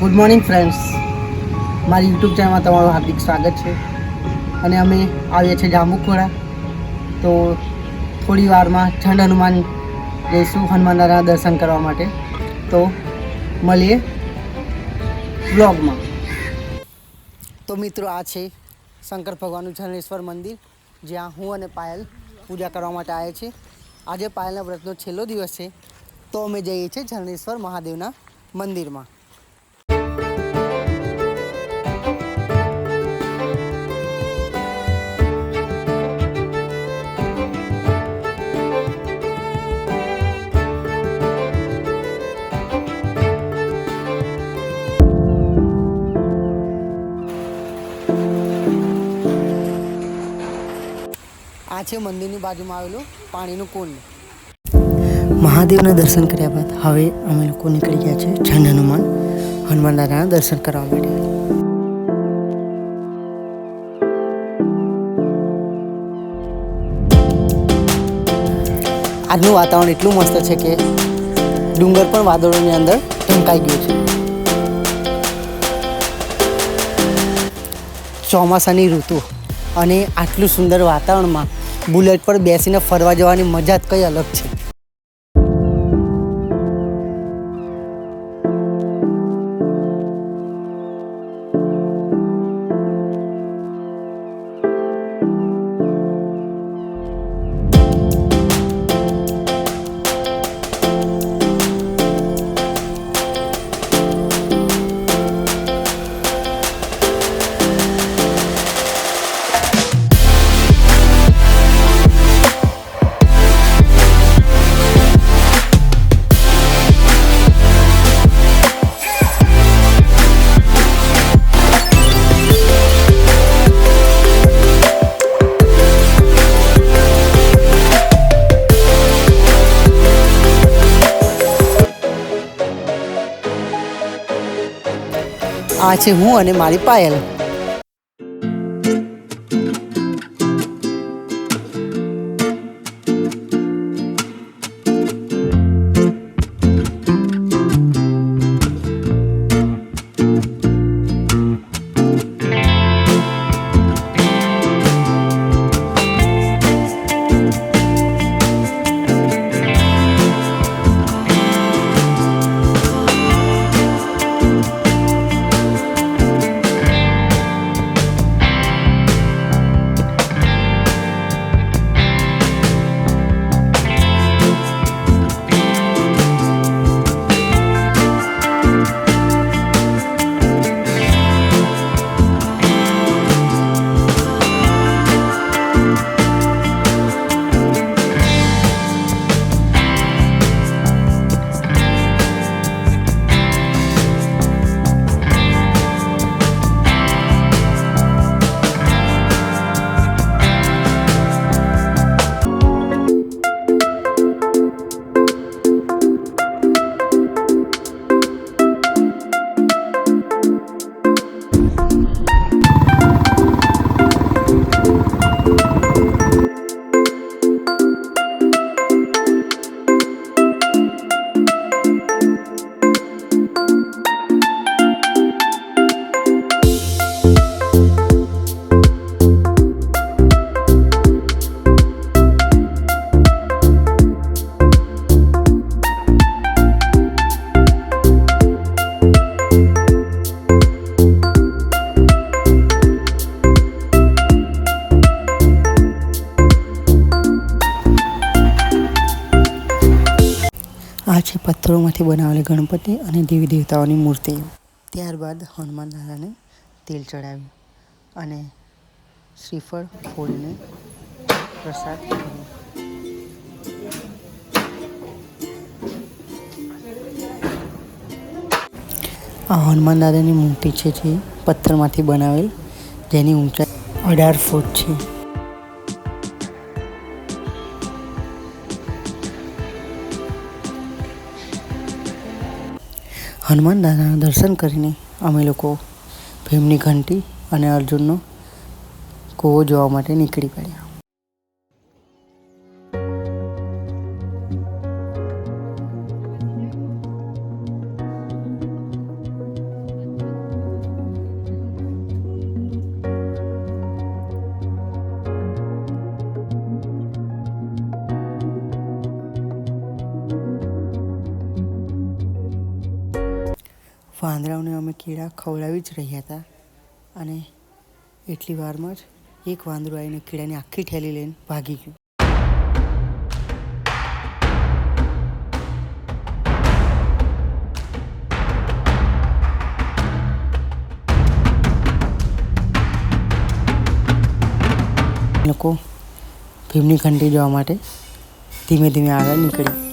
Good morning friends, મારી YouTube ચેનલમાં તમારું હાર્દિક સ્વાગત છે. અને અમે આવીએ છીએ જાંબુખોડા. તો થોડી વારમાં ઝંડ હનુમાન જઈશું હનુમાન દાદાના દર્શન કરવા માટે. તો મળીએ બ્લોગમાં. તો મિત્રો, આ છે શંકર ભગવાનનું ઝરણેશ્વર મંદિર, જ્યાં હું અને પાયલ પૂજા કરવા માટે આવ્યા છીએ. આજે પાયલના વ્રતનો છેલ્લો દિવસ છે, તો અમે જઈએ છીએ ઝરણેશ્વર મહાદેવના મંદિરમાં. આ છે મંદિરની બાજુમાં આવેલું પાણીનું કુંડ. મહાદેવના દર્શન કર્યા બાદ હવે અમે લોકો નીકળી ગયા છે ઝંડ હનુમાન દાદાના દર્શન કરવા માટે. આજનું વાતાવરણ એટલું મસ્ત છે કે ડુંગર પણ વાદળોની અંદર ઢંકાઈ ગયો છે. ચોમાસાની ઋતુ અને આટલું સુંદર વાતાવરણમાં બુલેટ પર બેસીને ફરવા જવાની મજા જ કંઈ અલગ છે. આ છે હું અને મારી પાયલ. આ છે પથ્થરોમાંથી બનાવેલી ગણપતિ અને દેવી દેવતાઓની મૂર્તિઓ. ત્યારબાદ હનુમાન દાદાને તેલ ચડાવ્યું અને શ્રીફળ ફોડીને પ્રસાદ કર્યો. આ હનુમાન દાદાની મૂર્તિ છે, જે પથ્થરમાંથી બનાવેલ, જેની ઊંચાઈ 18 ફૂટ છે. હનુમાન દાદાના દર્શન કરીને અમે લોકો ભીમની ઘંટી અને અર્જુનનો કૂવો જોવા માટે નીકળી પડ્યા. વાંદરાઓને અમે કેળા ખવડાવી જ રહ્યા હતા અને એટલી વારમાં જ એક વાંદરું આવીને કેળાની આખી થેલી લઈને ભાગી ગયું. લોકો ભીમની ઘંટી જવા માટે ધીમે ધીમે આગળ નીકળ્યા.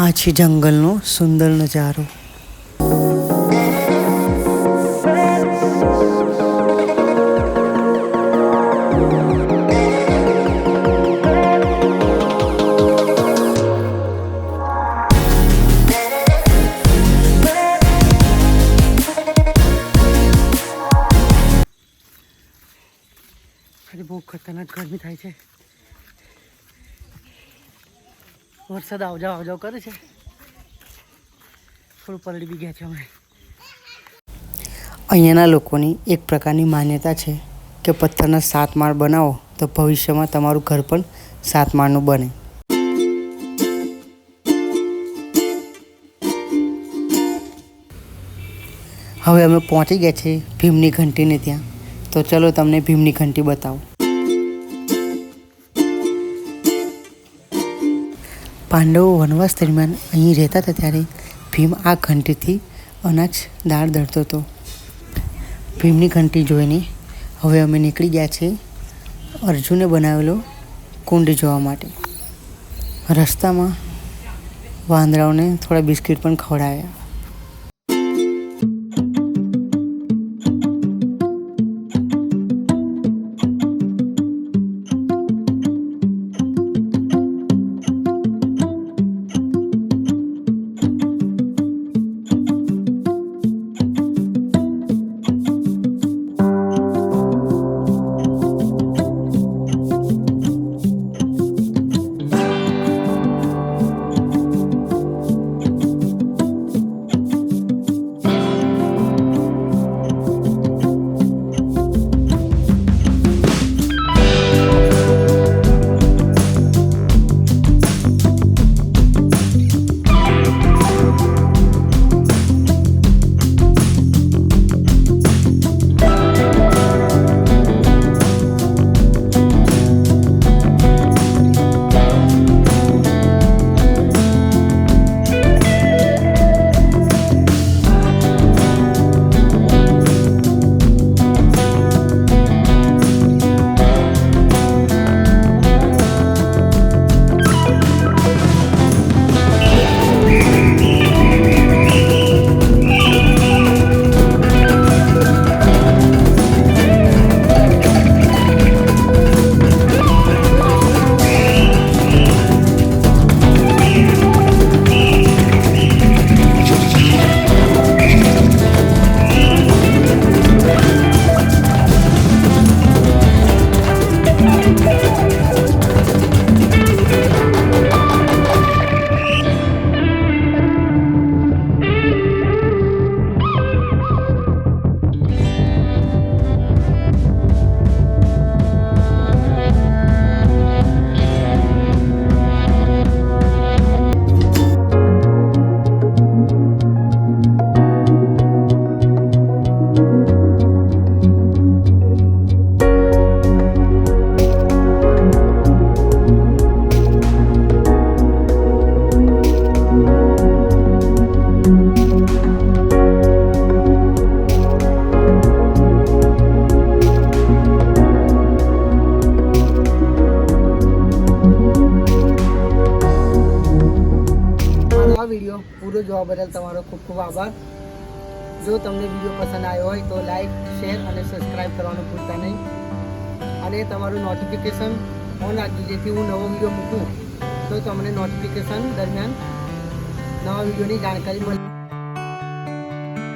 આ છે જંગલનો સુંદર નજારો. આજે બહુ ખતરનાક ગરમી થાય છે. વરસાદ આવજાવ કરે છે. થોડું પલળી બી ગયા છે અમે. અહીંયાના લોકોની એક પ્રકારની માન્યતા છે કે પથ્થરના 7 માળ બનાવો તો ભવિષ્યમાં તમારું ઘર પણ 7 માળનું બને. હવે અમે પહોંચી ગયા છીએ ભીમની ઘંટીને ત્યાં. તો ચલો તમને ભીમની ઘંટી બતાવો. પાંડવો વનવાસ દરમિયાન અહીં રહેતા હતા ત્યારે ભીમ આ ઘંટીથી અનાજ દાળ દળતો હતો. ભીમની ઘંટી જોઈને હવે અમે નીકળી ગયા છીએ અર્જુને બનાવેલો કુંડ જોવા માટે. રસ્તામાં વાંદરાઓને થોડા બિસ્કિટ પણ ખવડાવ્યા. પૂરો જોવા બદલ તમારો ખૂબ ખૂબ આભાર. જો તમને વિડીયો પસંદ આવ્યો હોય તો લાઈક, શેર અને સબસ્ક્રાઈબ કરવાનું ભૂલતા નહીં અને તમારું નોટિફિકેશન ઓન રાખજો જેથી હું નવો વિડીયો મૂકું તો તમને નોટિફિકેશન દરમિયાન નવા વિડીયોની જાણકારી મળે.